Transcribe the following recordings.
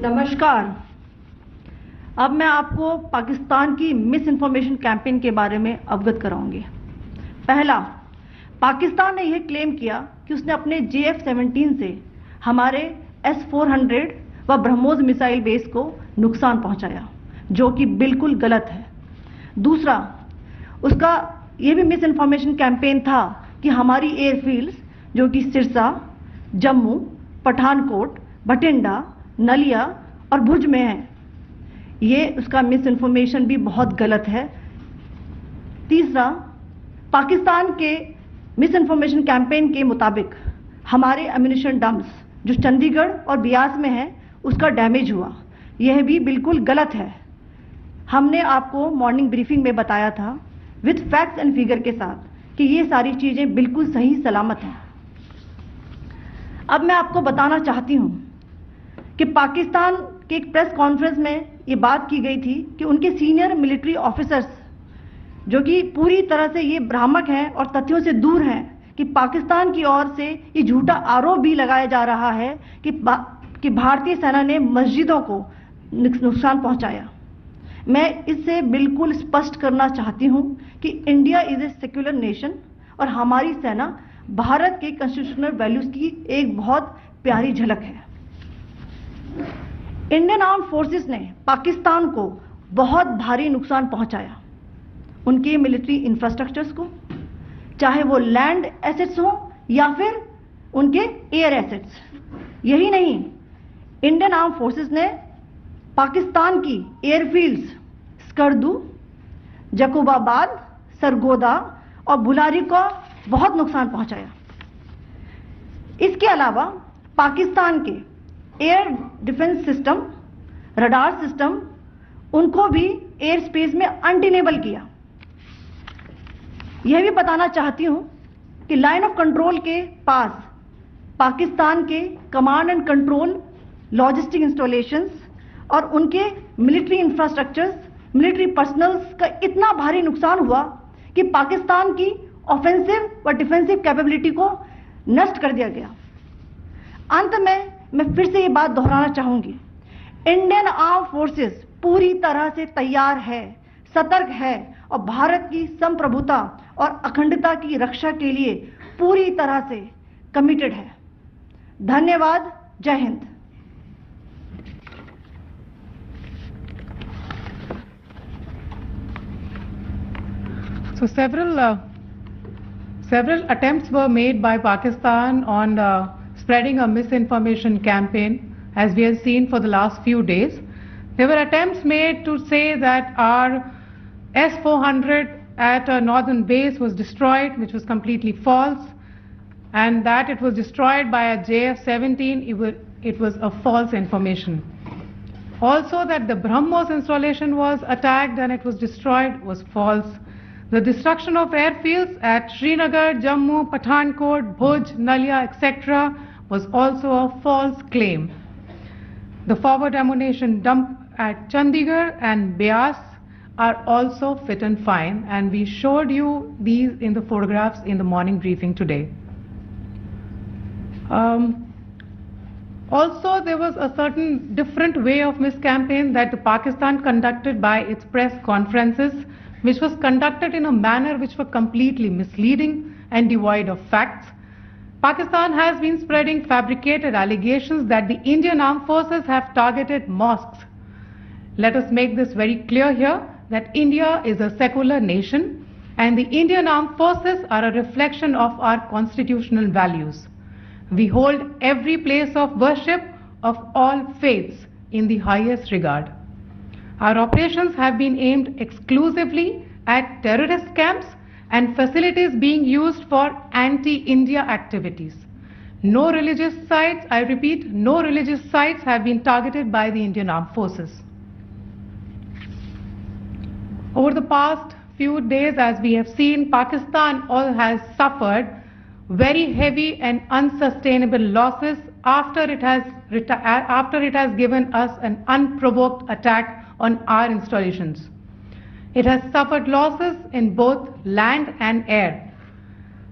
नमस्कार। अब मैं आपको पाकिस्तान की मिस इन्फॉर्मेशन कैंपेन के बारे में अवगत कराऊंगी। पहला, पाकिस्तान ने यह क्लेम किया कि उसने अपने JF-17 से हमारे S-400 व ब्रह्मोस मिसाइल बेस को नुकसान पहुंचाया, जो कि बिल्कुल गलत है। दूसरा, उसका यह भी मिस इन्फॉर्मेशन कैंपेन था कि हमारी एयरफील्ड्स जो कि सिरसा, जम्मू, पठानकोट, भटिंडा, नलिया और भुज में है, ये उसका मिस इन्फॉर्मेशन भी बहुत गलत है। तीसरा, पाकिस्तान के मिस इन्फॉर्मेशन कैंपेन के मुताबिक हमारे एम्यूनिशन डम्प्स जो चंडीगढ़ और बियास में है उसका डैमेज हुआ, यह भी बिल्कुल गलत है। हमने आपको मॉर्निंग ब्रीफिंग में बताया था विद फैक्ट्स एंड फिगर के साथ कि ये सारी चीजें बिल्कुल सही सलामत हैं। अब मैं आपको बताना चाहती हूं कि पाकिस्तान के एक प्रेस कॉन्फ्रेंस में ये बात की गई थी कि उनके सीनियर मिलिट्री ऑफिसर्स जो कि पूरी तरह से ये भ्रामक हैं और तथ्यों से दूर हैं कि पाकिस्तान की ओर से ये झूठा आरोप भी लगाया जा रहा है कि भारतीय सेना ने मस्जिदों को नुकसान पहुंचाया। मैं इससे बिल्कुल स्पष्ट करना चाहती हूं कि India is a secular nation और हमारी सेना भारत के कॉन्स्टिट्यूशनल वैल्यूज की एक बहुत प्यारी झलक है। इंडियन आर्म फोर्सेस ने पाकिस्तान को बहुत भारी नुकसान पहुंचाया, उनके मिलिट्री इंफ्रास्ट्रक्चर्स को, चाहे वो लैंड एसेट्स हो या फिर उनके एयर एसेट्स। यही नहीं, इंडियन आर्म फोर्सेस ने पाकिस्तान की एयरफील्ड्स स्कर्दू, जकोबाबाद, सरगोदा और बुलारी को बहुत नुकसान पहुंचाया। इसके अलावा पाकिस्तान के air defence system, radar system, उनको भी एयर स्पेस में अनटेनेबल किया। यह भी बताना चाहती हूं कि लाइन ऑफ कंट्रोल के पास पाकिस्तान के command and control logistic installations और उनके मिलिट्री इंफ्रास्ट्रक्चर्स, मिलिट्री पर्सनल्स का इतना भारी नुकसान हुआ कि पाकिस्तान की ऑफेंसिव व डिफेंसिव कैपेबिलिटी को नष्ट कर दिया गया। अंत में मैं फिर से ये बात दोहराना चाहूंगी, इंडियन आर्म फोर्सेस पूरी तरह से तैयार है, सतर्क है और भारत की संप्रभुता और अखंडता की रक्षा के लिए पूरी तरह से कमिटेड है। धन्यवाद। जय Hind. So several attempts were made by Pakistan on spreading a misinformation campaign, as we have seen for the last few days. There were attempts made to say that our S-400 at a northern base was destroyed, which was completely false, and that it was destroyed by a JF-17, it was a false information. Also that the BrahMos installation was attacked and it was destroyed was false. The destruction of airfields at Srinagar, Jammu, Pathankot, Bhuj, Nalia, etc. was also a false claim. The forward ammunition dump at Chandigarh and Beas are also fit and fine, and we showed you these in the photographs in the morning briefing today. Also, there was a certain different way of miscampaign that the Pakistan conducted by its press conferences, which was conducted in a manner which was completely misleading and devoid of facts. Pakistan has been spreading fabricated allegations that the Indian armed forces have targeted mosques. Let us make this very clear here that India is a secular nation and the Indian armed forces are a reflection of our constitutional values. We hold every place of worship of all faiths in the highest regard. Our operations have been aimed exclusively at terrorist camps and facilities being used for anti-India activities. No religious sites, I repeat, no religious sites have been targeted by the Indian Armed Forces. Over the past few days, as we have seen, Pakistan has suffered very heavy and unsustainable losses after it has given us an unprovoked attack on our installations. It has suffered losses in both land and air.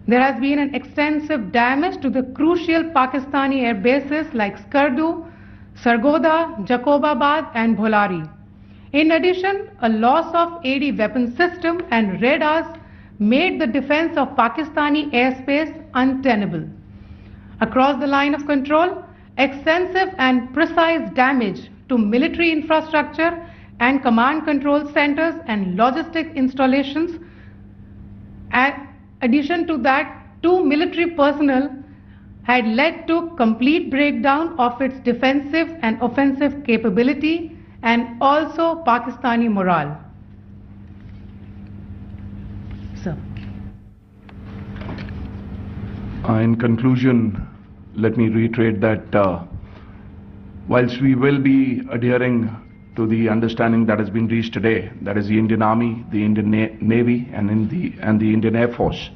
There has been an extensive damage to the crucial Pakistani air bases like Skardu, Sargodha, Jacobabad and Bholari. In addition, a loss of AD weapon system and radars made the defense of Pakistani airspace untenable. Across the line of control, extensive and precise damage to military infrastructure and command control centers and logistic installations. In addition to that, 2 military personnel had led to complete breakdown of its defensive and offensive capability and also Pakistani morale. Sir. In conclusion, let me reiterate that whilst we will be adhering to the understanding that has been reached today, that is the Indian Army, the Indian Navy and the Indian Air Force,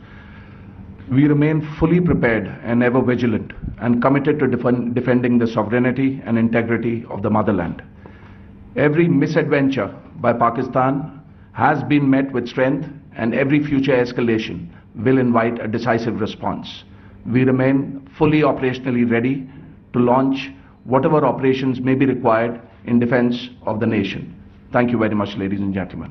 we remain fully prepared and ever vigilant and committed to defending the sovereignty and integrity of the motherland. Every misadventure by Pakistan has been met with strength, and every future escalation will invite a decisive response. We remain fully operationally ready to launch whatever operations may be required in defense of the nation. Thank you very much, ladies and gentlemen.